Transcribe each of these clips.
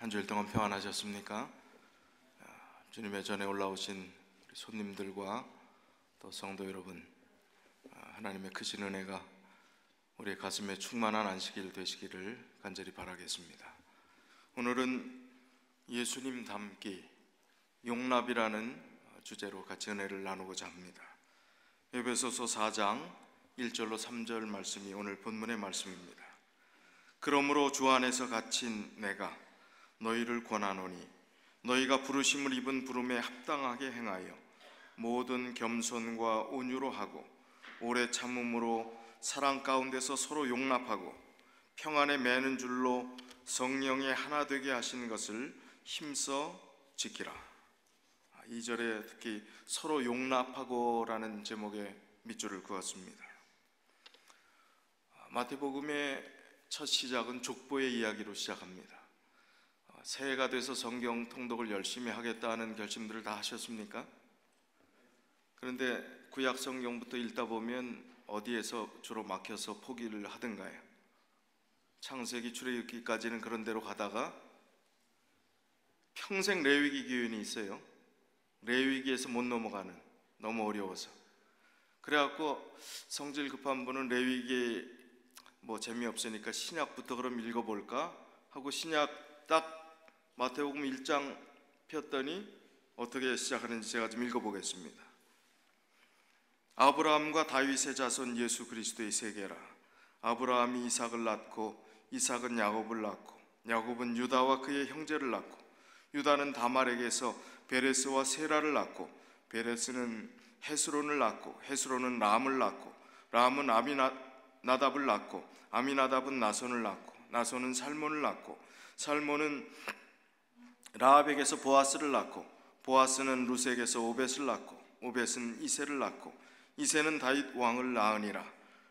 한 주일 동안 평안하셨습니까? 주님의 전에 올라오신 우리 손님들과 또 성도 여러분, 하나님의 크신 은혜가 우리의 가슴에 충만한 안식일 되시기를 간절히 바라겠습니다. 오늘은 예수님 닮기, 용납이라는 주제로 같이 은혜를 나누고자 합니다. 에베소서 4장 1절로 3절 말씀이 오늘 본문의 말씀입니다. 그러므로 주 안에서 갇힌 내가 너희를 권하노니 너희가 부르심을 입은 부름에 합당하게 행하여 모든 겸손과 온유로 하고 오래 참음으로 사랑 가운데서 서로 용납하고 평안에 매는 줄로 성령에 하나 되게 하신 것을 힘써 지키라. 2절에 특히 서로 용납하고 라는 제목의 밑줄을 그었습니다. 마태복음의 첫 시작은 족보의 이야기로 시작합니다. 새해가 돼서 성경 통독을 열심히 하겠다는 결심들을 다 하셨습니까? 그런데 구약 성경부터 읽다 보면 어디에서 주로 막혀서 포기를 하던가요? 창세기 출애굽기까지는 그런 대로 가다가 평생 레위기 기운이 있어요. 레위기에서 못 넘어가는, 너무 어려워서. 그래갖고 성질 급한 분은 레위기 재미없으니까 신약부터 그럼 읽어볼까 하고 신약 딱 마태복음 1장 폈더니 어떻게 시작하는지 제가 좀 읽어보겠습니다. 아브라함과 다윗의 자손 예수 그리스도의 세계라. 아브라함이 이삭을 낳고 이삭은 야곱을 낳고 야곱은 유다와 그의 형제를 낳고 유다는 다말에게서 베레스와 세라를 낳고 베레스는 헤스론을 낳고 헤스론은 람을 낳고 람은 아미나답을 낳고 아미나답은 나손을 낳고 나손은 살몬을 낳고 살몬은 라합에게서 보아스를 낳고 보아스는 루색에서 오벳을 낳고 오벳은 이새를 낳고 이새는 다윗 왕을 낳으니라.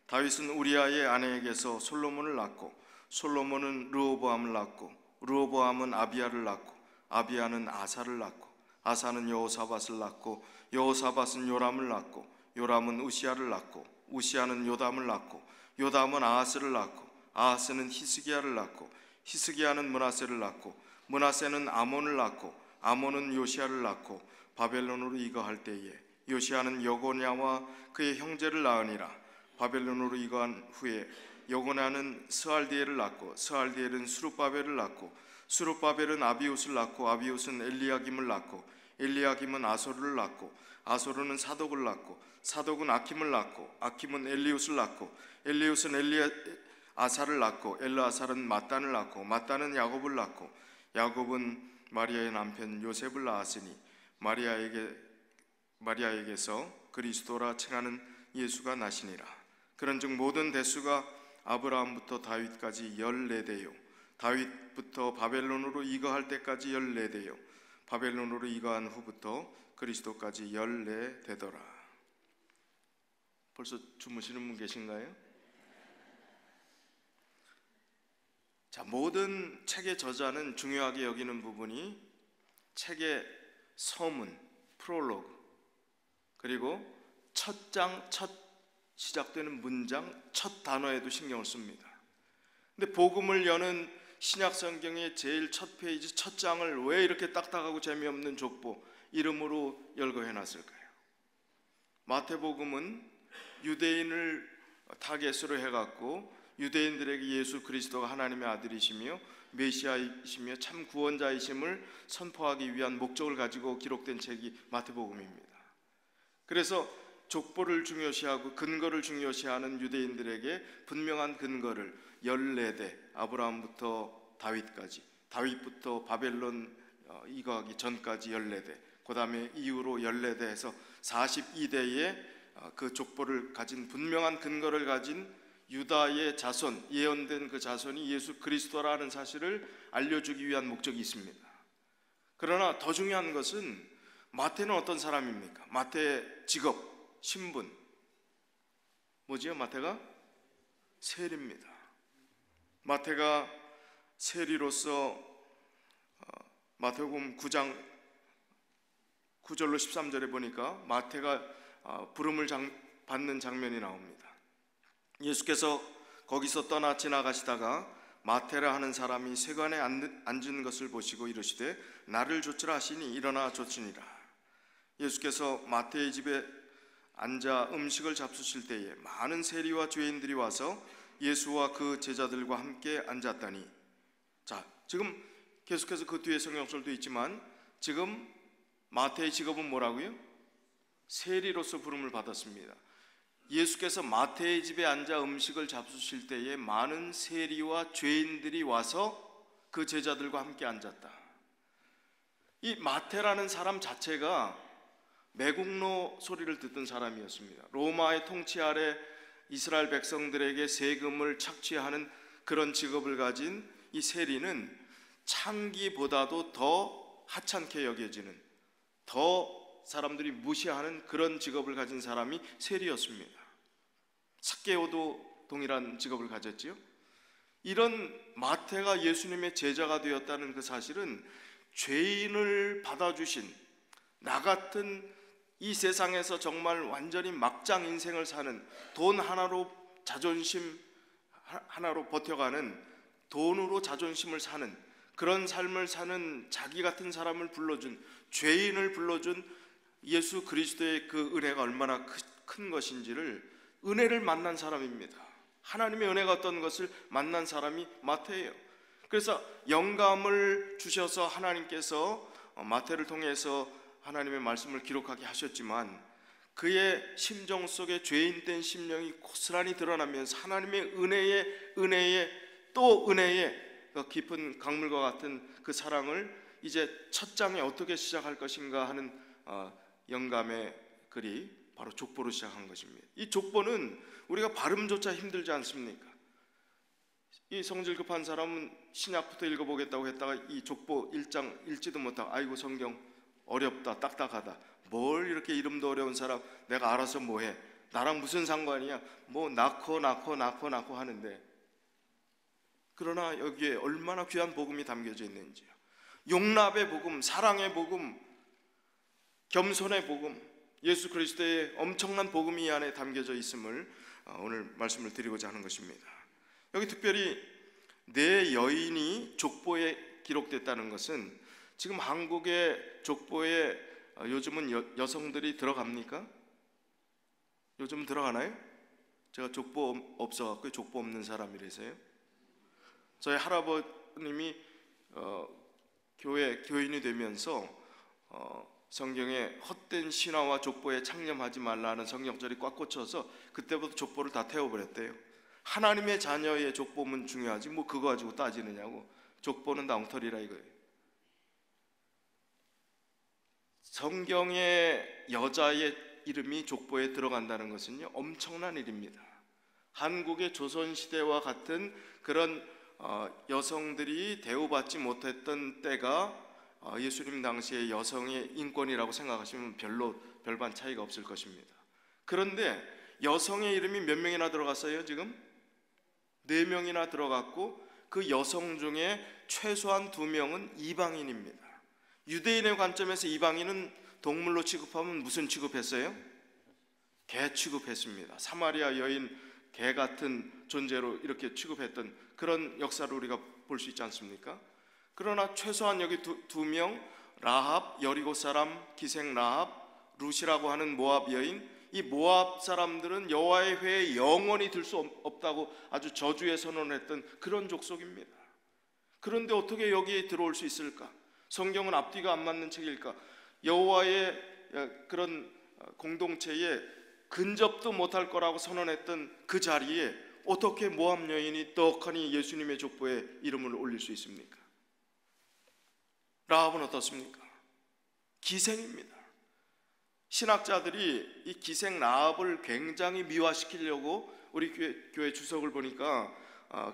다윗은 우리아의 아내에게서 솔로몬을 낳고 솔로몬은 르호보암을 낳고 르호보암은 아비야를 낳고 아비야는 아사를 낳고 아사는 여호사밧을 낳고 여호사밧은 요람을 낳고 요람은 우시야를 낳고 우시야는 요담을 낳고 요담은 아하스를 낳고 아하스는 히스기야를 낳고 히스기야는 므낫세를 낳고 므낫세는 아몬을 낳고 아몬은 요시야를 낳고 바벨론으로 이거할 때에 요시야는 여고냐와 그의 형제를 낳으니라. 바벨론으로 이거한 후에 여고냐는 스알디엘을 낳고 스알디엘은 수룹바벨을 낳고 수룹바벨은 아비웃을 낳고 아비웃은 엘리야김을 낳고 엘리야김은 아소르를 낳고 아소르는 사독을 낳고 사독은 아킴을 낳고 아킴은 엘리웃을 낳고 엘리웃은 아사를 낳고 엘르아살은 mat단을 낳고 mat단은 야곱을 낳고 야곱은 마리아의 남편 요셉을 낳았으니 마리아에게서 그리스도라 칭하는 예수가 나시니라. 그런즉 모든 대수가 아브라함부터 다윗까지 14대요 다윗부터 바벨론으로 이거할 때까지 14대요 바벨론으로 이거한 후부터 그리스도까지 14대더라. 벌써 주무시는 분 계신가요? 자, 모든 책의 저자는 중요하게 여기는 부분이 책의 서문, 프롤로그, 그리고 첫 장, 첫 시작되는 문장, 첫 단어에도 신경을 씁니다. 근데 복음을 여는 신약 성경의 제일 첫 페이지, 첫 장을 왜 이렇게 딱딱하고 재미없는 족보 이름으로 열거해놨을까요? 마태복음은 유대인을 타겟으로 해갖고 유대인들에게 예수 그리스도가 하나님의 아들이시며 메시아이시며 참 구원자이심을 선포하기 위한 목적을 가지고 기록된 책이 마태복음입니다. 그래서 족보를 중요시하고 근거를 중요시하는 유대인들에게 분명한 근거를 14대, 아브라함부터 다윗까지, 다윗부터 바벨론 이거하기 전까지 14대, 그 다음에 이후로 14대 해서 42대의 그 족보를 가진 분명한 근거를 가진 유다의 자손, 예언된 그 자손이 예수 그리스도라는 사실을 알려주기 위한 목적이 있습니다. 그러나 더 중요한 것은 마태는 어떤 사람입니까? 마태의 직업, 신분 뭐지요? 마태가 세리입니다. 마태가 세리로서 마태복음 9장 9절로 13절에 보니까 마태가 부름을 받는 장면이 나옵니다. 예수께서 거기서 떠나 지나가시다가 마태라 하는 사람이 세관에 앉은 것을 보시고 이르시되 나를 좇으라 하시니 일어나 좇으니라. 예수께서 마태의 집에 앉아 음식을 잡수실 때에 많은 세리와 죄인들이 와서 예수와 그 제자들과 함께 앉았다니. 자, 지금 계속해서 그 뒤에 성경설도 있지만 지금 마태의 직업은 뭐라고요? 세리로서 부름을 받았습니다. 예수께서 마태의 집에 앉아 음식을 잡수실 때에 많은 세리와 죄인들이 와서 그 제자들과 함께 앉았다. 이 마태라는 사람 자체가 매국노 소리를 듣던 사람이었습니다. 로마의 통치 아래 이스라엘 백성들에게 세금을 착취하는 그런 직업을 가진 이 세리는 창기보다도 더 하찮게 여겨지는, 더 사람들이 무시하는 그런 직업을 가진 사람이 세리였습니다. 삭개오도 동일한 직업을 가졌지요. 이런 마태가 예수님의 제자가 되었다는 그 사실은 죄인을 받아주신, 나 같은 이 세상에서 정말 완전히 막장 인생을 사는, 돈 하나로 자존심 하나로 버텨가는, 돈으로 자존심을 사는 그런 삶을 사는 자기 같은 사람을 불러준, 죄인을 불러준 예수 그리스도의 그 은혜가 얼마나 큰 것인지를, 은혜를 만난 사람입니다. 하나님의 은혜가 어떤 것을 만난 사람이 마태예요. 그래서 영감을 주셔서 하나님께서 마태를 통해서 하나님의 말씀을 기록하게 하셨지만 그의 심정 속에 죄인된 심령이 고스란히 드러나면서 하나님의 은혜에 또 은혜에 그 깊은 강물과 같은 그 사랑을 이제 첫 장에 어떻게 시작할 것인가 하는 영감의 글이 바로 족보로 시작한 것입니다. 이 족보는 우리가 발음조차 힘들지 않습니까? 이 성질 급한 사람은 신약부터 읽어보겠다고 했다가 이 족보 1장 읽지도 못하고 아이고 성경 어렵다, 딱딱하다, 뭘 이렇게 이름도 어려운 사람 내가 알아서 뭐해, 나랑 무슨 상관이야, 뭐 낳고 하는데, 그러나 여기에 얼마나 귀한 복음이 담겨져 있는지요. 용납의 복음, 사랑의 복음, 겸손의 복음, 예수 그리스도의 엄청난 복음이 이 안에 담겨져 있음을 오늘 말씀을 드리고자 하는 것입니다. 여기 특별히 내 여인이 족보에 기록됐다는 것은 지금 한국의 족보에 요즘은 여성들이 들어갑니까? 요즘 들어가나요? 제가 족보 없어갖고 족보 없는 사람이라서요. 저희 할아버님이 교인이 되면서 성경에 헛된 신화와 족보에 창념하지 말라는 성경절이 꽉 꽂혀서 그때부터 족보를 다 태워버렸대요. 하나님의 자녀의 족보면 중요하지 뭐 그거 가지고 따지느냐고. 족보는 다 엉터리라 이거예요. 성경의 여자의 이름이 족보에 들어간다는 것은요 엄청난 일입니다. 한국의 조선시대와 같은 그런 여성들이 대우받지 못했던 때가 예수님 당시의 여성의 인권이라고 생각하시면 별반 차이가 없을 것입니다. 그런데 여성의 이름이 몇 명이나 들어갔어요? 지금 4명이나 들어갔고 그 여성 중에 최소한 2명은 이방인입니다. 유대인의 관점에서 이방인은 동물로 취급하면 무슨 취급했어요? 개 취급했습니다. 사마리아 여인 개 같은 존재로 이렇게 취급했던 그런 역사를 우리가 볼 수 있지 않습니까? 그러나 최소한 여기 2명, 라합, 여리고 사람, 기생 라합, 룻이라고 하는 모압 여인, 이 모압 사람들은 여호와의 회에 영원히 들 수 없다고 아주 저주에 선언했던 그런 족속입니다. 그런데 어떻게 여기에 들어올 수 있을까? 성경은 앞뒤가 안 맞는 책일까? 여호와의 그런 공동체에 근접도 못할 거라고 선언했던 그 자리에 어떻게 모압 여인이 떡하니 예수님의 족보에 이름을 올릴 수 있습니까? 라합은 어떻습니까? 기생입니다. 신학자들이 이 기생 라합을 굉장히 미화시키려고 우리 교회 주석을 보니까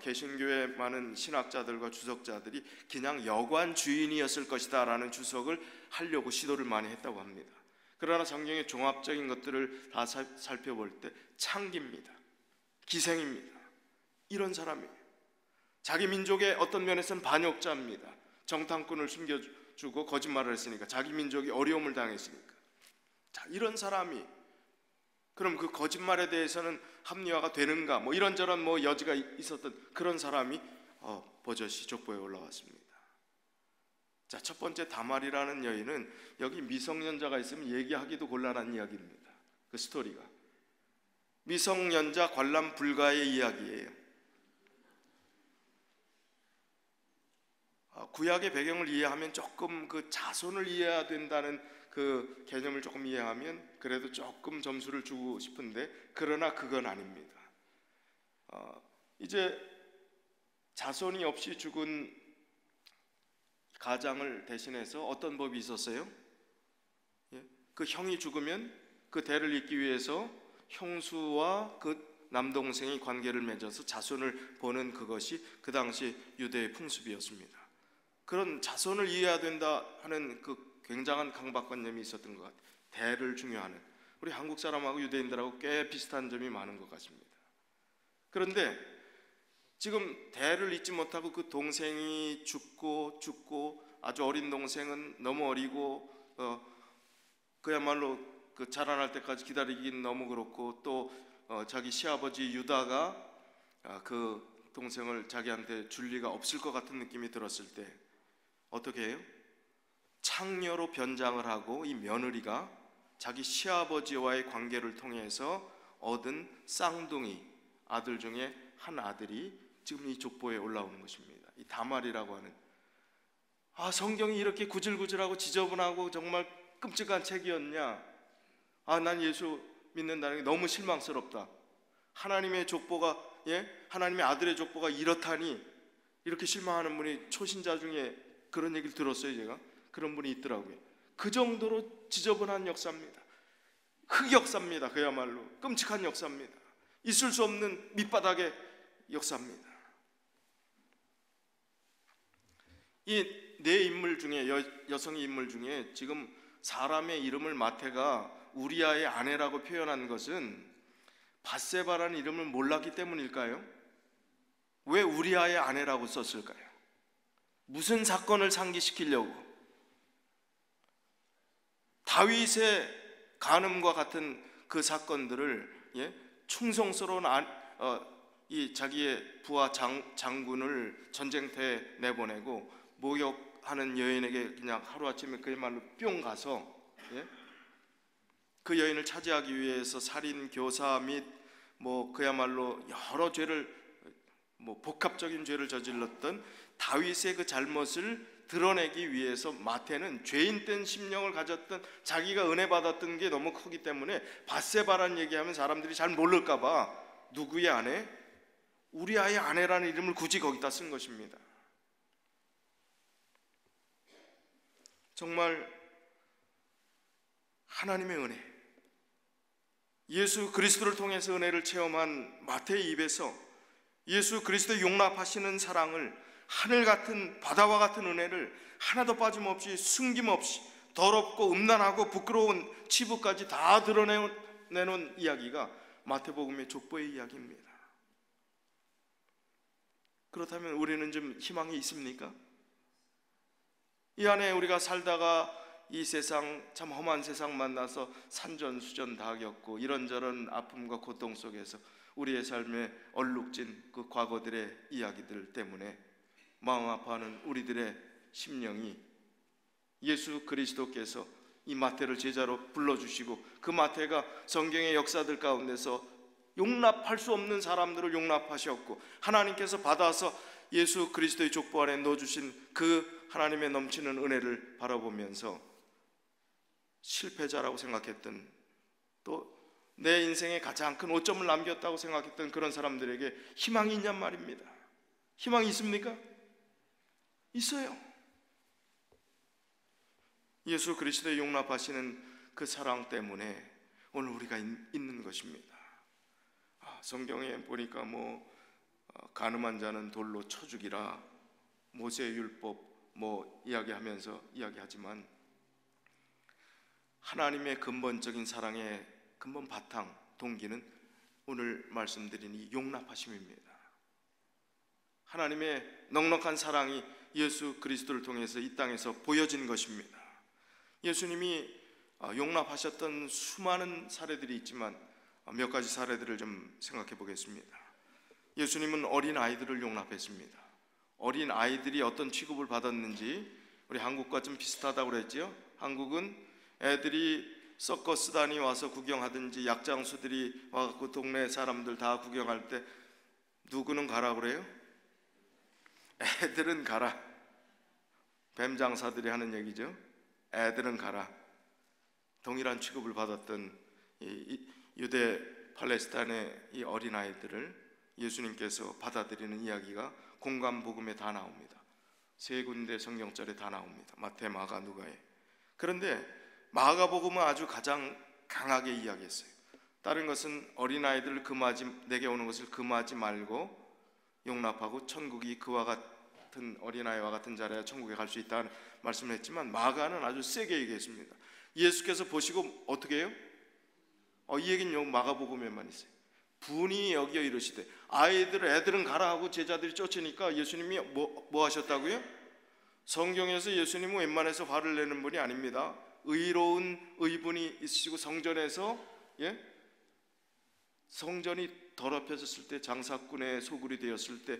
개신교의 많은 신학자들과 주석자들이 그냥 여관 주인이었을 것이다 라는 주석을 하려고 시도를 많이 했다고 합니다. 그러나 성경의 종합적인 것들을 다 살펴볼 때 창기입니다. 기생입니다. 이런 사람이에요. 자기 민족의 어떤 면에서는 반역자입니다. 정탐꾼을 숨겨주고 거짓말을 했으니까, 자기 민족이 어려움을 당했으니까. 자, 이런 사람이 그럼 그 거짓말에 대해서는 합리화가 되는가? 뭐 이런저런 여지가 있었던 그런 사람이 버젓이 족보에 올라왔습니다. 자, 첫 번째 다말이라는 여인은 여기 미성년자가 있으면 얘기하기도 곤란한 이야기입니다. 그 스토리가 미성년자 관람 불가의 이야기예요. 구약의 배경을 이해하면 조금 그 자손을 이해해야 된다는 그 개념을 조금 이해하면 그래도 조금 점수를 주고 싶은데, 그러나 그건 아닙니다. 이제 자손이 없이 죽은 가장을 대신해서 어떤 법이 있었어요? 그 형이 죽으면 그 대를 잇기 위해서 형수와 그 남동생이 관계를 맺어서 자손을 보는 그것이 그 당시 유대의 풍습이었습니다. 그런 자손을 이해해야 된다 하는 그 굉장한 강박관념이 있었던 것 같아요. 대를 중요하는, 우리 한국 사람하고 유대인들하고 꽤 비슷한 점이 많은 것 같습니다. 그런데 지금 대를 잇지 못하고 그 동생이 죽고 아주 어린 동생은 너무 어리고 그야말로 그 자라날 때까지 기다리긴 너무 그렇고, 또 자기 시아버지 유다가 그 동생을 자기한테 줄 리가 없을 것 같은 느낌이 들었을 때 어떻게 해요? 창녀로 변장을 하고 이 며느리가 자기 시아버지와의 관계를 통해서 얻은 쌍둥이 아들 중에 한 아들이 지금 이 족보에 올라오는 것입니다. 이 다말이라고 하는, 성경이 이렇게 구질구질하고 지저분하고 정말 끔찍한 책이었냐? 난 예수 믿는다는 게 너무 실망스럽다. 하나님의 족보가, 하나님의 아들의 족보가 이렇다니, 이렇게 실망하는 분이 초신자 중에 그런 얘기를 들었어요. 제가 그런 분이 있더라고요. 그 정도로 지저분한 역사입니다. 흑역사입니다. 그야말로 끔찍한 역사입니다. 있을 수 없는 밑바닥의 역사입니다. 이 네 인물 중에 여성의 인물 중에 지금 사람의 이름을 마태가 우리아의 아내라고 표현한 것은 밧세바라는 이름을 몰랐기 때문일까요? 왜 우리아의 아내라고 썼을까요? 무슨 사건을 상기시키려고? 다윗의 간음과 같은 그 사건들을, 충성스러운 이 자기의 부하 장군을 전쟁터에 내보내고 모욕하는 여인에게 그냥 하루아침에 그야말로 뿅 가서 그 여인을 차지하기 위해서 살인, 교사 및 그야말로 여러 죄를, 복합적인 죄를 저질렀던 다윗의 그 잘못을 드러내기 위해서 마태는 죄인된 심령을 가졌던, 자기가 은혜 받았던 게 너무 크기 때문에 밧세바라는 얘기하면 사람들이 잘 모를까 봐 누구의 아내? 우리아의 아내라는 이름을 굳이 거기다 쓴 것입니다. 정말 하나님의 은혜, 예수 그리스도를 통해서 은혜를 체험한 마태의 입에서 예수 그리스도의 용납하시는 사랑을, 하늘 같은 바다와 같은 은혜를 하나도 빠짐없이 숨김없이 더럽고 음란하고 부끄러운 치부까지 다 드러내는 이야기가 마태복음의 족보의 이야기입니다. 그렇다면 우리는 좀 희망이 있습니까? 이 안에 우리가 살다가 이 세상, 참 험한 세상 만나서 산전수전 다 겪고 이런저런 아픔과 고통 속에서 우리의 삶에 얼룩진 그 과거들의 이야기들 때문에 마음 아파하는 우리들의 심령이, 예수 그리스도께서 이 마태를 제자로 불러주시고 그 마태가 성경의 역사들 가운데서 용납할 수 없는 사람들을 용납하셨고 하나님께서 받아서 예수 그리스도의 족보 안에 넣어주신 그 하나님의 넘치는 은혜를 바라보면서 실패자라고 생각했던, 또 내 인생에 가장 큰 오점을 남겼다고 생각했던 그런 사람들에게 희망이 있냔 말입니다. 희망이 있습니까? 있어요. 예수 그리스도의 용납하시는 그 사랑 때문에 오늘 우리가 있는 것입니다. 성경에 보니까 간음한 자는 돌로 쳐 죽이라, 모세의 율법 이야기하지만 하나님의 근본적인 사랑의 근본 바탕, 동기는 오늘 말씀드린 이 용납하심입니다. 하나님의 넉넉한 사랑이 예수 그리스도를 통해서 이 땅에서 보여진 것입니다. 예수님이 용납하셨던 수많은 사례들이 있지만 몇 가지 사례들을 좀 생각해 보겠습니다. 예수님은 어린 아이들을 용납했습니다. 어린 아이들이 어떤 취급을 받았는지 우리 한국과 좀 비슷하다고 그랬죠. 한국은 애들이 서커스단이 와서 구경하든지 약장수들이 와서 동네 사람들 다 구경할 때 누구는 가라 그래요? 애들은 가라. 뱀 장사들이 하는 얘기죠. 애들은 가라. 동일한 취급을 받았던 이 유대 팔레스타인의 이 어린아이들을 예수님께서 받아들이는 이야기가 공관복음에 다 나옵니다. 세 군데 성경절에 다 나옵니다. 마태, 마가, 누가에. 그런데 마가복음은 아주 가장 강하게 이야기했어요. 다른 것은 어린아이들을 내게 오는 것을 금하지 말고 용납하고 천국이 그와 같은 어린아이와 같은 자라야 천국에 갈 수 있다는 말씀을 했지만, 마가는 아주 세게 얘기했습니다. 예수께서 보시고 어떻게 해요? 이 얘기는 요 마가복음에만 있어요. 분이 여기어 이르시되, 애들은 가라 하고 제자들이 쫓으니까 예수님이 뭐 하셨다고요? 성경에서 예수님은 웬만해서 화를 내는 분이 아닙니다. 의로운 의분이 있으시고 성전에서 성전이 더럽혀졌을 때, 장사꾼의 소굴이 되었을 때,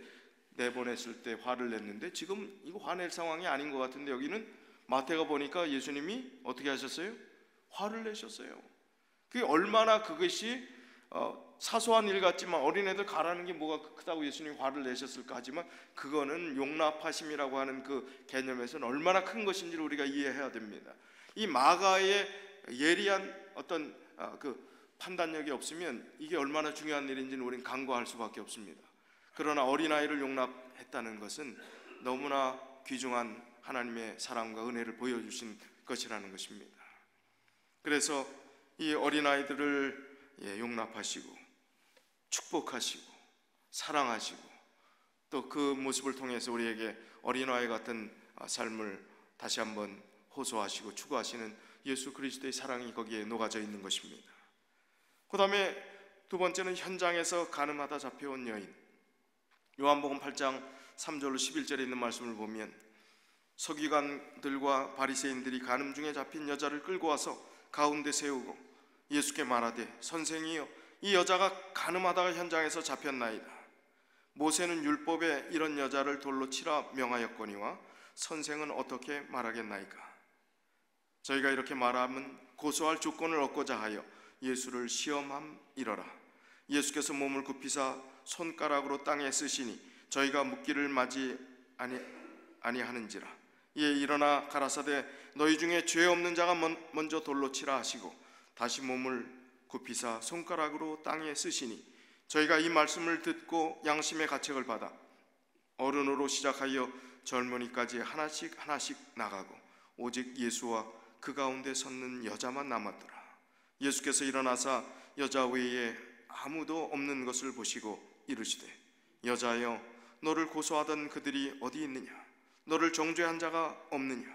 내보냈을 때 화를 냈는데, 지금 이거 화낼 상황이 아닌 것 같은데 여기는 마태가 보니까 예수님이 어떻게 하셨어요? 화를 내셨어요. 그게 얼마나 그것이 사소한 일 같지만, 어린애들 가라는 게 뭐가 크다고 예수님이 화를 내셨을까 하지만, 그거는 용납하심이라고 하는 그 개념에서는 얼마나 큰 것인지를 우리가 이해해야 됩니다. 이 마가의 예리한 어떤 그 판단력이 없으면 이게 얼마나 중요한 일인지는 우리는 간과할 수밖에 없습니다. 그러나 어린아이를 용납했다는 것은 너무나 귀중한 하나님의 사랑과 은혜를 보여주신 것이라는 것입니다. 그래서 이 어린아이들을 용납하시고 축복하시고 사랑하시고, 또 그 모습을 통해서 우리에게 어린아이 같은 삶을 다시 한번 호소하시고 추구하시는 예수 그리스도의 사랑이 거기에 녹아져 있는 것입니다. 그 다음에 두 번째는 현장에서 간음하다 잡혀온 여인. 요한복음 8장 3절로 11절에 있는 말씀을 보면, 서기관들과 바리새인들이 간음 중에 잡힌 여자를 끌고 와서 가운데 세우고 예수께 말하되, 선생이여, 이 여자가 간음하다가 현장에서 잡혔나이다. 모세는 율법에 이런 여자를 돌로 치라 명하였거니와 선생은 어떻게 말하겠나이까? 저희가 이렇게 말하면 고소할 조건을 얻고자 하여 예수를 시험함이러라. 예수께서 몸을 굽히사 손가락으로 땅에 쓰시니 저희가 묻기를 마지 아니하는지라. 이에 일어나 가라사대, 너희 중에 죄 없는 자가 먼저 돌로 치라 하시고 다시 몸을 굽히사 손가락으로 땅에 쓰시니, 저희가 이 말씀을 듣고 양심의 가책을 받아 어른으로 시작하여 젊은이까지 하나씩 나가고 오직 예수와 그 가운데 섰는 여자만 남았더라. 예수께서 일어나사 여자 외에 아무도 없는 것을 보시고 이르시되, 여자여, 너를 고소하던 그들이 어디 있느냐? 너를 정죄한 자가 없느냐?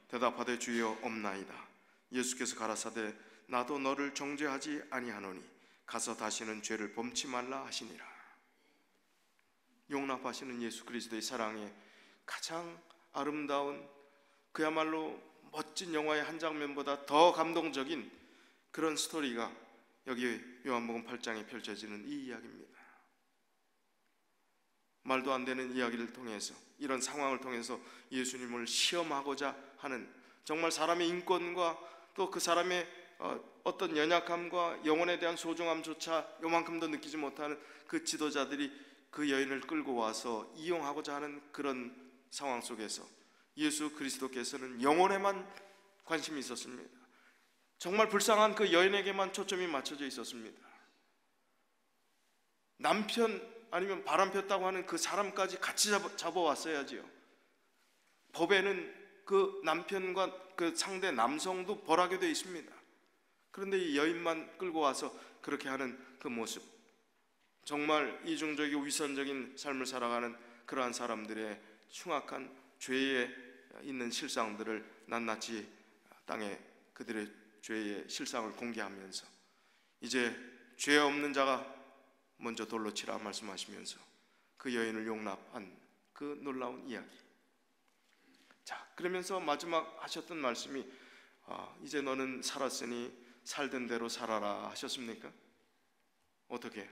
대답하되, 주여, 없나이다. 예수께서 가라사대, 나도 너를 정죄하지 아니하노니 가서 다시는 죄를 범치 말라 하시니라. 용납하시는 예수 그리스도의 사랑에 가장 아름다운, 그야말로 멋진 영화의 한 장면보다 더 감동적인 그런 스토리가 여기 요한복음 8장에 펼쳐지는 이 이야기입니다. 말도 안 되는 이야기를 통해서, 이런 상황을 통해서 예수님을 시험하고자 하는, 정말 사람의 인권과 또 그 사람의 어떤 연약함과 영혼에 대한 소중함조차 요만큼도 느끼지 못하는 그 지도자들이 그 여인을 끌고 와서 이용하고자 하는 그런 상황 속에서 예수 그리스도께서는 영혼에만 관심이 있었습니다. 정말 불쌍한 그 여인에게만 초점이 맞춰져 있었습니다. 남편 아니면 바람 폈다고 하는 그 사람까지 같이 잡아왔어야지요. 법에는 그 남편과 그 상대 남성도 벌하게 되어 있습니다. 그런데 이 여인만 끌고 와서 그렇게 하는 그 모습, 정말 이중적이고 위선적인 삶을 살아가는 그러한 사람들의 흉악한 죄에 있는 실상들을 낱낱이 땅에 그들의 죄의 실상을 공개하면서, 이제 죄 없는 자가 먼저 돌로 치라 말씀하시면서 그 여인을 용납한 그 놀라운 이야기. 자, 그러면서 마지막 하셨던 말씀이 이제 너는 살았으니 살던 대로 살아라 하셨습니까? 어떻게?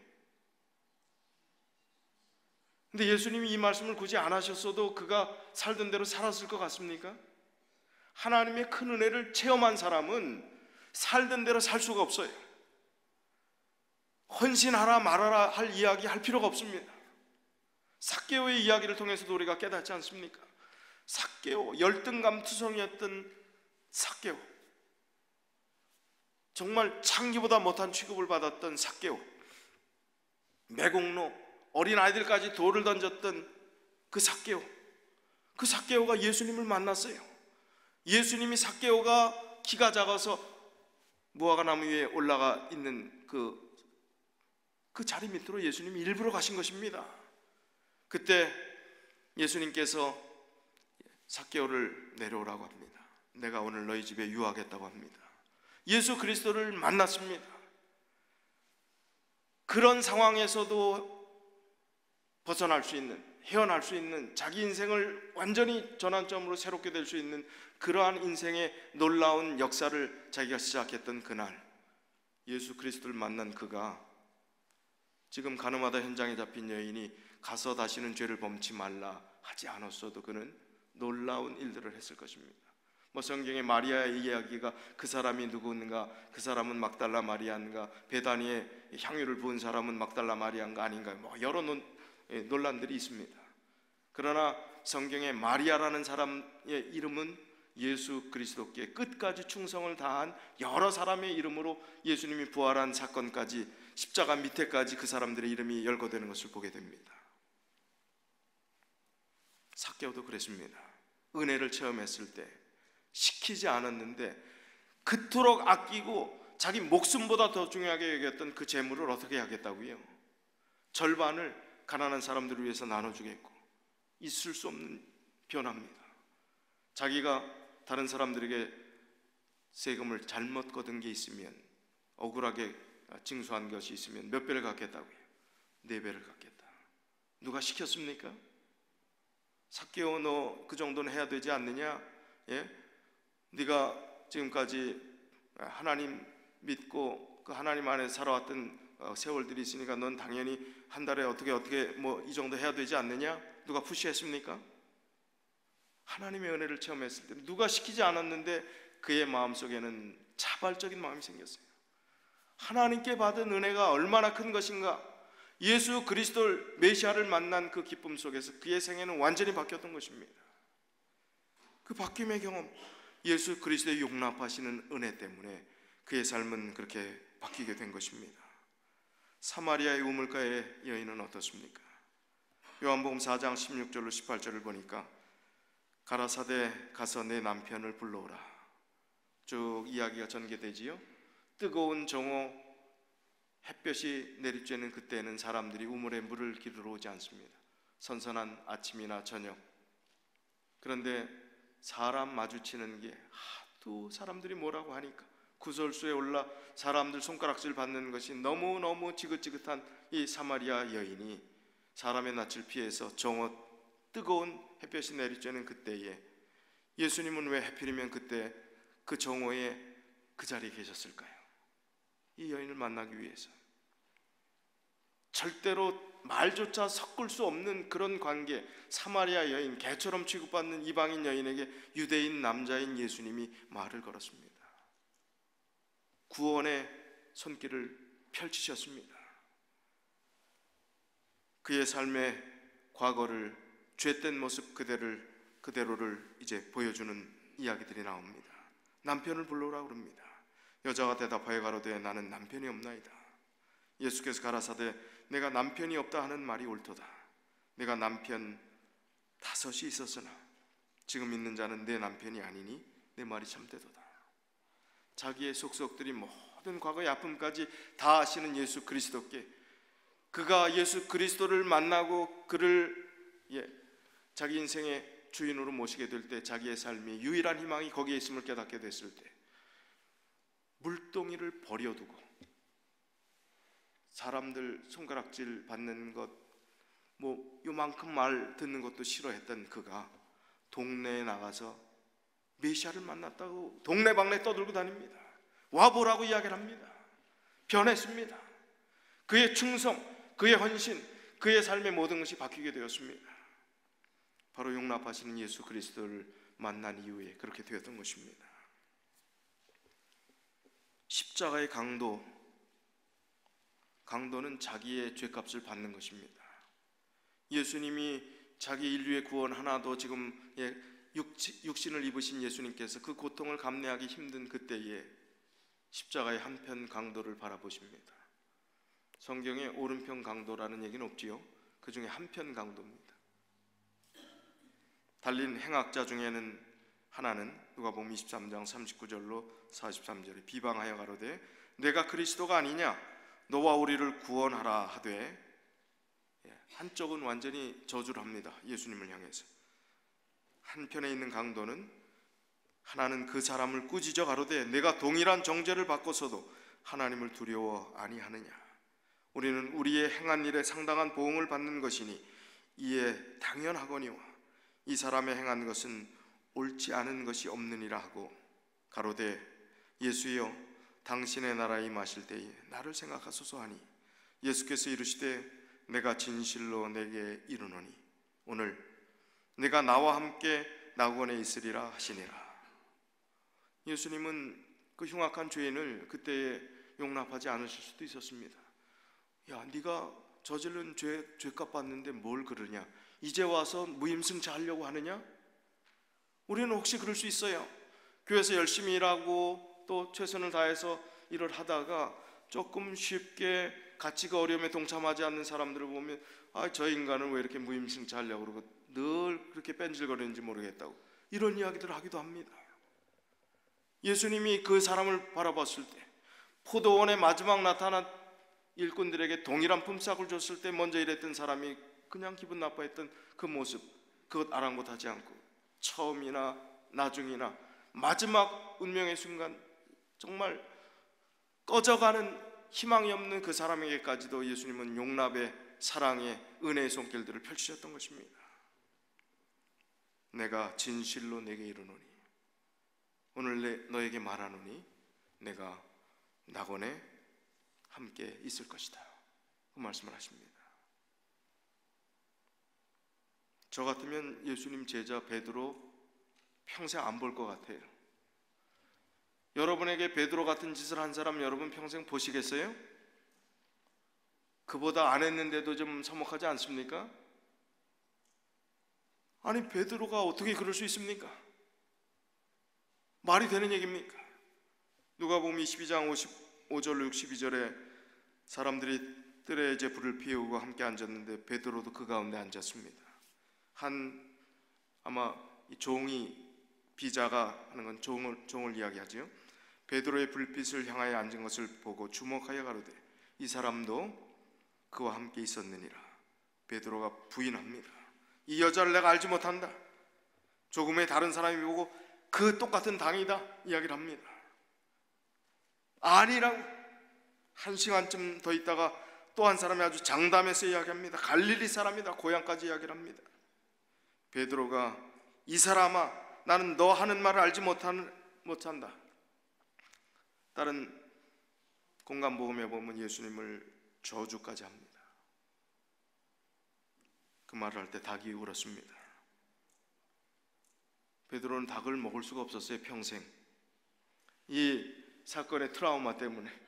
근데 예수님이 이 말씀을 굳이 안 하셨어도 그가 살던 대로 살았을 것 같습니까? 하나님의 큰 은혜를 체험한 사람은 살던 대로 살 수가 없어요. 헌신하라 말아라 할 이야기 할 필요가 없습니다. 삭개오의 이야기를 통해서도 우리가 깨닫지 않습니까? 삭개오, 열등감투성이었던 삭개오, 정말 창기보다 못한 취급을 받았던 삭개오, 매국노, 어린아이들까지 돌을 던졌던 그 삭개오, 그 삭개오가 예수님을 만났어요. 예수님이 삭개오가 키가 작아서 무화과 나무 위에 올라가 있는 그 자리 밑으로 예수님이 일부러 가신 것입니다. 그때 예수님께서 삭개오를 내려오라고 합니다. 내가 오늘 너희 집에 유하겠다고 합니다. 예수 그리스도를 만났습니다. 그런 상황에서도 벗어날 수 있는, 헤어날 수 있는, 자기 인생을 완전히 전환점으로 새롭게 될 수 있는 그러한 인생의 놀라운 역사를 자기가 시작했던 그날, 예수 그리스도를 만난 그가 지금 가늠하다 현장에 잡힌 여인이 가서 다시는 죄를 범치 말라 하지 않았어도 그는 놀라운 일들을 했을 것입니다. 뭐 성경에 마리아의 이야기가 그 사람이 누구인가, 그 사람은 막달라 마리아인가, 베다니에 향유를 부은 사람은 막달라 마리아인가 아닌가, 뭐 여러 논란들이 있습니다. 그러나 성경에 마리아라는 사람의 이름은 예수 그리스도께 끝까지 충성을 다한 여러 사람의 이름으로 예수님이 부활한 사건까지, 십자가 밑에까지 그 사람들의 이름이 열거되는 것을 보게 됩니다. 삭개오도 그랬습니다. 은혜를 체험했을 때 시키지 않았는데 그토록 아끼고 자기 목숨보다 더 중요하게 여겼던 그 재물을 어떻게 하겠다고요? 절반을 가난한 사람들을 위해서 나눠주겠고, 있을 수 없는 변화입니다. 자기가 다른 사람들에게 세금을 잘못 거둔 게 있으면, 억울하게 징수한 것이 있으면 몇 배를 갚겠다고요? 4배를 갚겠다. 누가 시켰습니까? 삭개오, 너 그 정도는 해야 되지 않느냐? 예? 네가 지금까지 하나님 믿고 그 하나님 안에 살아왔던 세월들이 있으니까 넌 당연히 한 달에 어떻게 뭐 이 정도 해야 되지 않느냐? 누가 푸시했습니까? 하나님의 은혜를 체험했을 때 누가 시키지 않았는데 그의 마음속에는 자발적인 마음이 생겼어요. 하나님께 받은 은혜가 얼마나 큰 것인가, 예수 그리스도를 메시아를 만난 그 기쁨 속에서 그의 생애는 완전히 바뀌었던 것입니다. 그 바뀜의 경험, 예수 그리스도의 용납하시는 은혜 때문에 그의 삶은 그렇게 바뀌게 된 것입니다. 사마리아의 우물가의 여인은 어떻습니까? 요한복음 4장 16절로 18절을 보니까 가라사대 가서 내 남편을 불러오라, 쭉 이야기가 전개되지요. 뜨거운 정오, 햇볕이 내리쬐는 그때는 사람들이 우물에 물을 기르러 오지 않습니다. 선선한 아침이나 저녁. 그런데 사람 마주치는 게 하도 사람들이 뭐라고 하니까 구설수에 올라 사람들 손가락질 받는 것이 너무너무 지긋지긋한 이 사마리아 여인이 사람의 낯을 피해서 정오, 뜨거운 햇볕이 내리쬐는 그때에 예수님은 왜 하필이면 그때 그 정오에 그 자리에 계셨을까요? 이 여인을 만나기 위해서. 절대로 말조차 섞을 수 없는 그런 관계, 사마리아 여인, 개처럼 취급받는 이방인 여인에게 유대인 남자인 예수님이 말을 걸었습니다. 구원의 손길을 펼치셨습니다. 그의 삶의 과거를, 죄된 모습 그대로를 이제 보여주는 이야기들이 나옵니다. 남편을 불러오라고 그럽니다. 여자가 대답하여 가로되 나는 남편이 없나이다. 예수께서 가라사대 내가 남편이 없다 하는 말이 옳도다. 내가 남편 5이 있었으나 지금 있는 자는 내 남편이 아니니 내 말이 참되도다. 자기의 속속들이 모든 과거의 아픔까지 다 아시는 예수 그리스도께, 그가 예수 그리스도를 만나고 그를 자기 인생의 주인으로 모시게 될 때 자기의 삶이 유일한 희망이 거기에 있음을 깨닫게 됐을 때 물동이를 버려두고 사람들 손가락질 받는 것, 뭐 요만큼 말 듣는 것도 싫어했던 그가 동네에 나가서 메시아를 만났다고 동네방네 떠들고 다닙니다. 와보라고 이야기를 합니다. 변했습니다. 그의 충성, 그의 헌신, 그의 삶의 모든 것이 바뀌게 되었습니다. 바로 용납하시는 예수 그리스도를 만난 이후에 그렇게 되었던 것입니다. 십자가의 강도는 자기의 죄값을 받는 것입니다. 예수님이 자기 인류의 구원 하나도 지금 육신을 입으신 예수님께서 그 고통을 감내하기 힘든 그때에 십자가의 한편 강도를 바라보십니다. 성경에 오른편 강도라는 얘기는 없지요. 그 중에 한편 강도입니다. 달린 행악자 중에는 하나는 누가복음 23장 39절로 43절에 비방하여 가로되 내가 그리스도가 아니냐 너와 우리를 구원하라 하되, 한쪽은 완전히 저주를 합니다. 예수님을 향해서. 한편에 있는 강도는 하나는 그 사람을 꾸짖어 가로되 내가 동일한 정죄를 받고서도 하나님을 두려워 아니하느냐. 우리는 우리의 행한 일에 상당한 보응을 받는 것이니 이에 당연하거니와 이 사람의 행한 것은 옳지 않은 것이 없느니라 하고 가로되 예수여 당신의 나라에 임하실 때에 나를 생각하소서 하니 예수께서 이르시되 내가 진실로 내게 이르노니 오늘 내가 나와 함께 낙원에 있으리라 하시니라. 예수님은 그 흉악한 죄인을 그때에 용납하지 않으실 수도 있었습니다. 야, 네가 저지른 죄값 받는데 뭘 그러냐? 이제 와서 무임승차 하려고 하느냐? 우리는 혹시 그럴 수 있어요. 교회에서 열심히 일하고 또 최선을 다해서 일을 하다가 조금 쉽게 가치가 어려움에 동참하지 않는 사람들을 보면 저 인간은 왜 이렇게 무임승차 하려고 그러고 늘 그렇게 뺀질거리는지 모르겠다고 이런 이야기들을 하기도 합니다. 예수님이 그 사람을 바라봤을 때, 포도원에 마지막 나타난 일꾼들에게 동일한 품삯을 줬을 때 먼저 일했던 사람이 그냥 기분 나빠했던 그 모습, 그것 아랑곳하지 않고 처음이나 나중이나 마지막 운명의 순간 정말 꺼져가는 희망이 없는 그 사람에게까지도 예수님은 용납의, 사랑의, 은혜의 손길들을 펼치셨던 것입니다. 내가 진실로 내게 이르노니 오늘 너에게 말하노니 내가 낙원에 함께 있을 것이다. 그 말씀을 하십니다. 저 같으면 예수님 제자 베드로 평생 안 볼 것 같아요. 여러분에게 베드로 같은 짓을 한 사람 여러분 평생 보시겠어요? 그보다 안 했는데도 좀 서먹하지 않습니까? 아니 베드로가 어떻게 그럴 수 있습니까? 말이 되는 얘기입니까? 누가복음 22장 55절로 62절에 사람들이 뜰에 이제 불을 피우고 함께 앉았는데 베드로도 그 가운데 앉았습니다. 아마 이 종이, 비자가 하는 건 종을 이야기하지요. 베드로의 불빛을 향하여 앉은 것을 보고 주목하여 가로되 이 사람도 그와 함께 있었느니라. 베드로가 부인합니다. 이 여자를 내가 알지 못한다. 조금의 다른 사람이 보고 그 똑같은 당이다 이야기를 합니다. 아니라고. 한 시간쯤 더 있다가 또 한 사람이 아주 장담해서 이야기합니다. 갈릴리 사람이다. 고향까지 이야기를 합니다. 베드로가 이 사람아 나는 너 하는 말을 알지 못한다. 다른 공간복음에 보면 예수님을 저주까지 합니다. 그 말을 할 때 닭이 울었습니다. 베드로는 닭을 먹을 수가 없었어요. 평생 이 사건의 트라우마 때문에.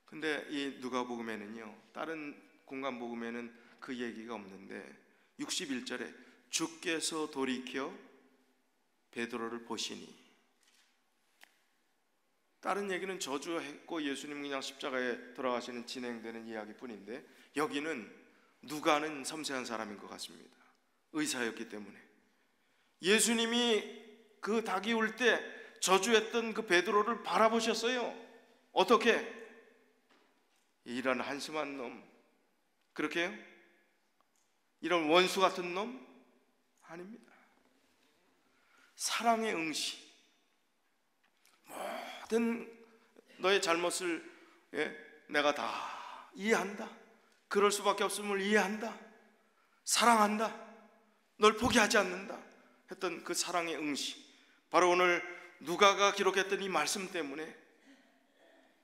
근데 이 누가복음에는요, 다른 공간복음에는 그 얘기가 없는데 61절에 주께서 돌이켜 베드로를 보시니, 다른 얘기는 저주했고 예수님 그냥 십자가에 돌아가시는 진행되는 이야기뿐인데 여기는 누가는 섬세한 사람인 것 같습니다. 의사였기 때문에 예수님이 그 닭이 울 때 저주했던 그 베드로를 바라보셨어요. 어떻게? 이런 한심한 놈, 그렇게요? 이런 원수 같은 놈? 아닙니다. 사랑의 응시, 모든 너의 잘못을 내가 다 이해한다. 그럴 수밖에 없음을 이해한다. 사랑한다. 널 포기하지 않는다 했던 그 사랑의 응시, 바로 오늘 누가가 기록했던 이 말씀 때문에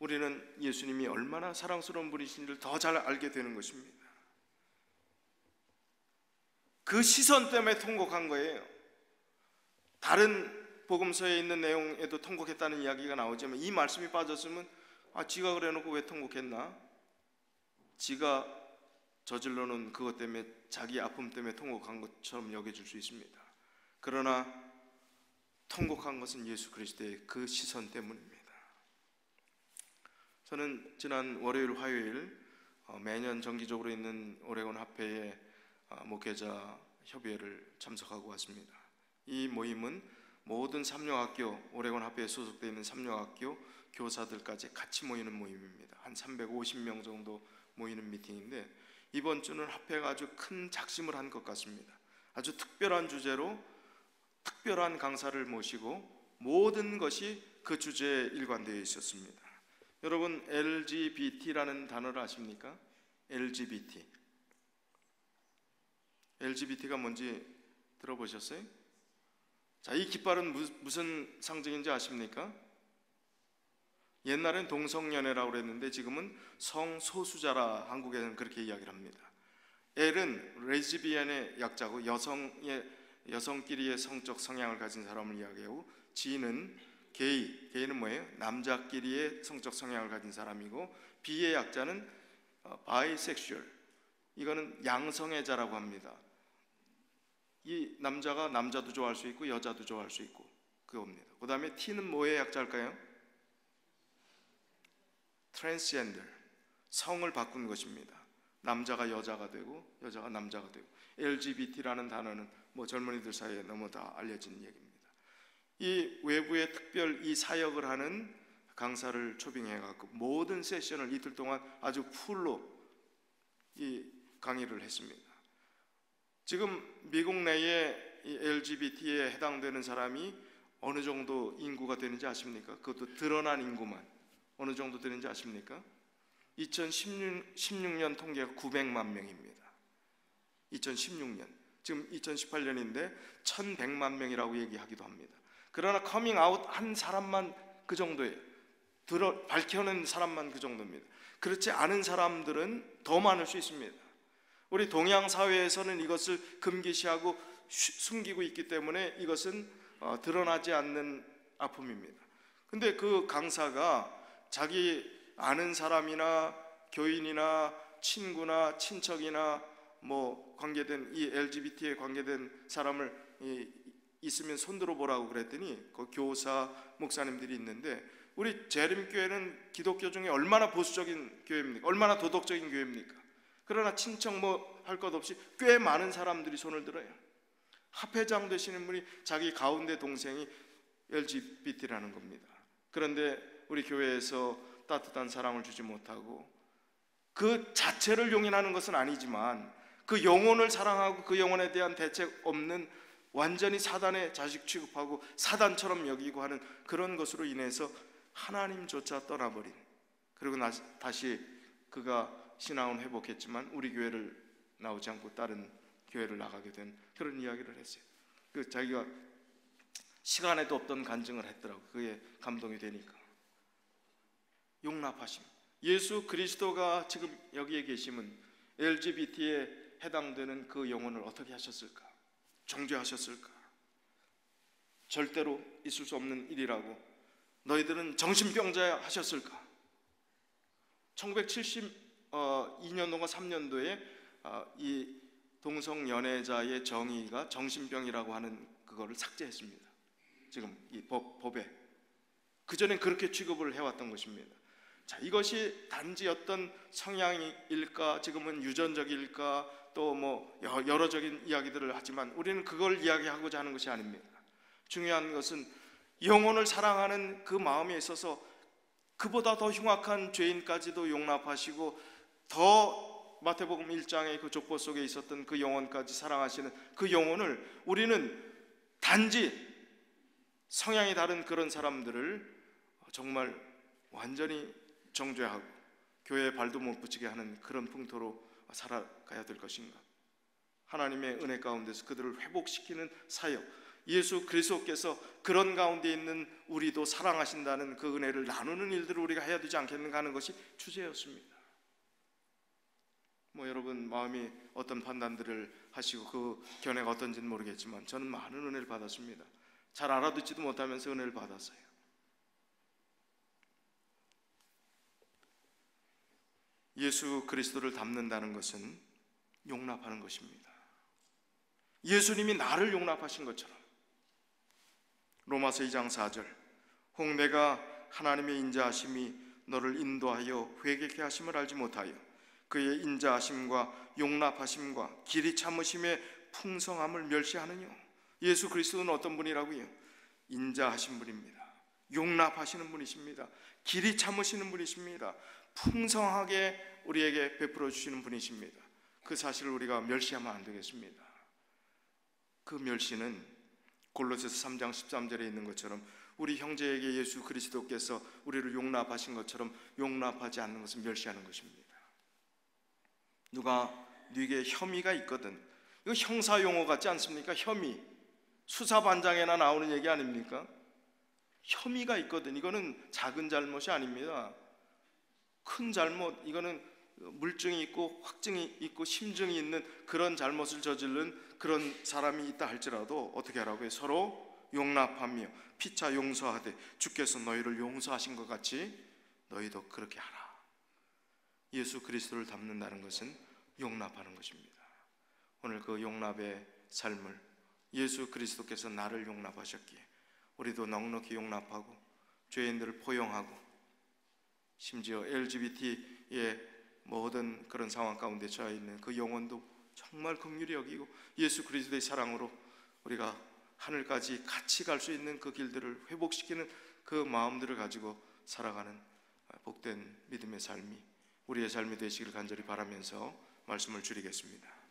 우리는 예수님이 얼마나 사랑스러운 분이신지를 더 잘 알게 되는 것입니다. 그 시선 때문에 통곡한 거예요. 다른 복음서에 있는 내용에도 통곡했다는 이야기가 나오지만 이 말씀이 빠졌으면 지가 그래놓고 왜 통곡했나? 지가 저질러 놓은 그것 때문에, 자기 아픔 때문에 통곡한 것처럼 여겨질 수 있습니다. 그러나 통곡한 것은 예수 그리스도의 그 시선 때문입니다. 저는 지난 월요일, 화요일 매년 정기적으로 있는 오레곤 합회의 목회자 협의회를 참석하고 왔습니다. 이 모임은 모든 삼룡학교, 오레곤 합회에 소속되어 있는 삼룡학교 교사들까지 같이 모이는 모임입니다. 한 350명 정도 모이는 미팅인데, 이번 주는 합회가 아주 큰 작심을 한 것 같습니다. 아주 특별한 주제로 특별한 강사를 모시고 모든 것이 그 주제에 일관되어 있었습니다. 여러분, LGBT라는 단어를 아십니까? LGBT. LGBT가 뭔지 들어보셨어요? 자, 이 깃발은 무슨 상징인지 아십니까? 옛날엔 동성연애라고 그랬는데 지금은 성소수자라 한국에는 그렇게 이야기를 합니다. L은 레즈비언의 약자고 여성끼리의 성적 성향을 가진 사람을 이야기하고, G는 게이는 뭐예요? 남자끼리의 성적 성향을 가진 사람이고, B의 약자는 바이섹슈얼, 이거는 양성애자라고 합니다. 이 남자가 남자도 좋아할 수 있고 여자도 좋아할 수 있고 그겁니다. 그 다음에 T는 뭐의 약자일까요? 트랜스젠더, 성을 바꾼 것입니다. 남자가 여자가 되고 여자가 남자가 되고. LGBT라는 단어는 젊은이들 사이에 너무 다 알려진 얘기입니다. 이 외부에 특별 이 사역을 하는 강사를 초빙해갖고 모든 세션을 이틀 동안 아주 풀로 이 강의를 했습니다. 지금 미국 내에 이 LGBT에 해당되는 사람이 어느 정도 인구가 되는지 아십니까? 그것도 드러난 인구만 어느 정도 되는지 아십니까? 2016년 통계가 900만 명입니다. 2016년, 지금 2018년인데 1100만 명이라고 얘기하기도 합니다. 그러나 커밍아웃 한 사람만 그 정도예요. 밝혀낸 사람만 그 정도입니다. 그렇지 않은 사람들은 더 많을 수 있습니다. 우리 동양 사회에서는 이것을 금기시하고 숨기고 있기 때문에 이것은 드러나지 않는 아픔입니다. 근데 그 강사가 자기 아는 사람이나 교인이나 친구나 친척이나 관계된 이 LGBT에 관계된 사람을 있으면 손들어 보라고 그랬더니 그 교사 목사님들이 있는데, 우리 재림교회는 기독교 중에 얼마나 보수적인 교회입니까? 얼마나 도덕적인 교회입니까? 그러나 친척 할 것 없이 꽤 많은 사람들이 손을 들어요. 합회장 되시는 분이 자기 가운데 동생이 LGBT라는 겁니다. 그런데 우리 교회에서 따뜻한 사랑을 주지 못하고, 그 자체를 용인하는 것은 아니지만 그 영혼을 사랑하고 그 영혼에 대한 대책 없는, 완전히 사단의 자식 취급하고 사단처럼 여기고 하는 그런 것으로 인해서 하나님조차 떠나버린, 그리고 다시 그가 신앙은 회복했지만 우리 교회를 나오지 않고 다른 교회를 나가게 된 그런 이야기를 했어요. 자기가 시간에도 없던 간증을 했더라고요. 그게 감동이 되니까. 용납하심. 예수 그리스도가 지금 여기에 계시면 LGBT에 해당되는 그 영혼을 어떻게 하셨을까? 정죄하셨을까? 절대로 있을 수 없는 일이라고 너희들은 정신병자야 하셨을까? 1972년도가 3년도에 이 동성연애자의 정의가 정신병이라고 하는 그거를 삭제했습니다. 지금 이 법에. 그전엔 그렇게 취급을 해왔던 것입니다. 자, 이것이 단지 어떤 성향일까, 지금은 유전적일까, 또 여러적인 이야기들을 하지만 우리는 그걸 이야기하고자 하는 것이 아닙니다. 중요한 것은 영혼을 사랑하는 그 마음에 있어서 그보다 더 흉악한 죄인까지도 용납하시고, 더 마태복음 1장의 그 족보 속에 있었던 그 영혼까지 사랑하시는 그 영혼을, 우리는 단지 성향이 다른 그런 사람들을 정말 완전히 정죄하고 교회에 발도 못 붙이게 하는 그런 풍토로 살아가야 될 것인가? 하나님의 은혜 가운데서 그들을 회복시키는 사역, 예수 그리스도께서 그런 가운데 있는 우리도 사랑하신다는 그 은혜를 나누는 일들을 우리가 해야 되지 않겠는가 하는 것이 주제였습니다. 여러분 마음이 어떤 판단들을 하시고 그 견해가 어떤지는 모르겠지만 저는 많은 은혜를 받았습니다. 잘 알아듣지도 못하면서 은혜를 받았어요. 예수 그리스도를 닮는다는 것은 용납하는 것입니다. 예수님이 나를 용납하신 것처럼 로마서 2장 4절 혹 내가 하나님의 인자하심이 너를 인도하여 회개케 하심을 알지 못하여 그의 인자하심과 용납하심과 길이 참으심의 풍성함을 멸시하느뇨. 예수 그리스도는 어떤 분이라고요? 인자하신 분입니다. 용납하시는 분이십니다. 길이 참으시는 분이십니다. 풍성하게 우리에게 베풀어 주시는 분이십니다. 그 사실을 우리가 멸시하면 안 되겠습니다. 그 멸시는 골로새서 3장 13절에 있는 것처럼 우리 형제에게 예수 그리스도께서 우리를 용납하신 것처럼 용납하지 않는 것은 멸시하는 것입니다. 누가 네게 혐의가 있거든, 이거 형사 용어 같지 않습니까? 혐의, 수사반장에나 나오는 얘기 아닙니까? 혐의가 있거든, 이거는 작은 잘못이 아닙니다. 큰 잘못, 이거는 물증이 있고 확증이 있고 심증이 있는 그런 잘못을 저지른 그런 사람이 있다 할지라도 어떻게 하라고요? 서로 용납하며 피차 용서하되 주께서 너희를 용서하신 것 같이 너희도 그렇게 하라. 예수 그리스도를 닮는다는 것은 용납하는 것입니다. 오늘 그 용납의 삶을 예수 그리스도께서 나를 용납하셨기에 우리도 넉넉히 용납하고 죄인들을 포용하고 심지어 LGBT의 모든 그런 상황 가운데 처해 있는 그 영혼도 정말 긍휼히 여기고 예수 그리스도의 사랑으로 우리가 하늘까지 같이 갈 수 있는 그 길들을 회복시키는 그 마음들을 가지고 살아가는 복된 믿음의 삶이 우리의 삶이 되시길 간절히 바라면서 말씀을 줄이겠습니다.